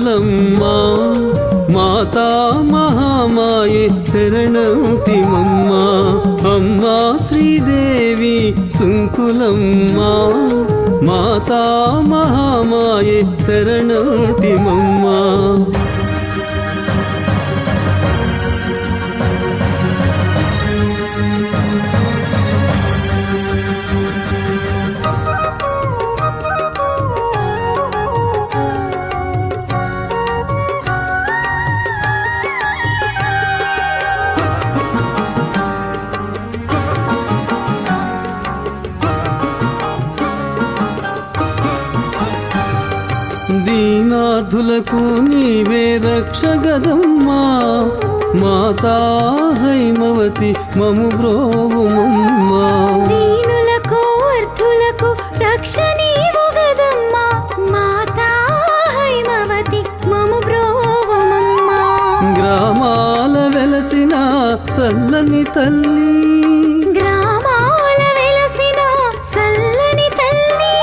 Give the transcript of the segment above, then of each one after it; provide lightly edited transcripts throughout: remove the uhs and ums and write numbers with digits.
సుంకులమ్మా మాతా మహామాయే శరణంటిమమ్మా అమ్మా శ్రీదేవి సుంకులమ్మా మాతా మహామాయే శరణంటిమమ్మా దీనార్థులకు నీవే రక్షగదమ్మా మాతా హైమవతి మము బ్రోవుమమ్మా దీనులకు అర్థులకు రక్ష నీవు గదమ్మా మాతా హైమవతి మము బ్రోవుమమ్మా గ్రామాల వెలసిన చల్లని తల్లి గ్రామాల వెలసిన చల్లని తల్లి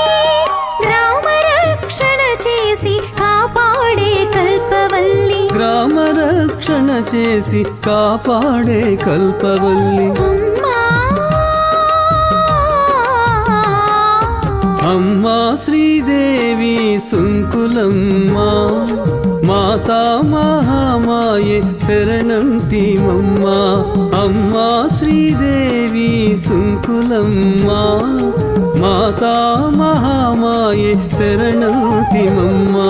గ్రామ రక్షణ చేసి కాపాడే కల్పవల్లి గ్రామ రక్షణ చేసి కాపాడే కల్పవల్లి అమ్మా అమ్మా శ్రీదేవి సుంకులమ్మా మాతా మహామాయే శరణంటిమమ్మా అమ్మా శ్రీదేవి సుంకులమ్మా మాతా మహామాయే శరణంటిమమ్మా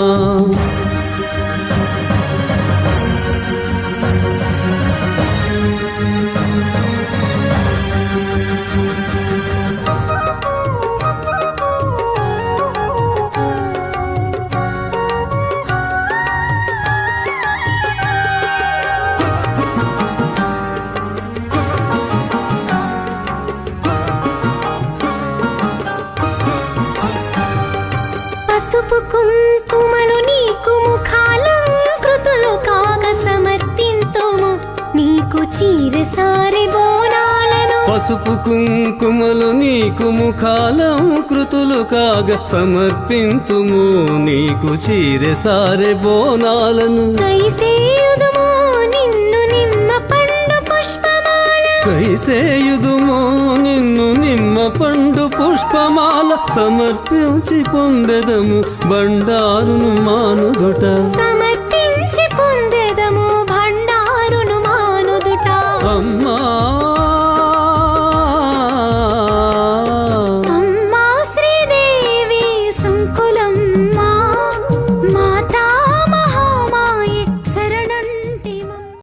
పసుపు కుంకుమలు నీకు ముఖాలంకృతులు కాగ సమర్పింతుము నీకు చీరసారి బోనాలను పసుపు కుంకుమలు నీకు ముఖాలంకృతులు కాగా సమర్పింతుము నీకు చీరెసారె బోనాలను కైసేయుదుము నిన్ను నిమ్మ పండు పుష్పమాల కైసేయుదుము నిన్ను నిమ్మ పండు పుష్పమాల సమర్పించి పొందెదము బండారును మానుదుట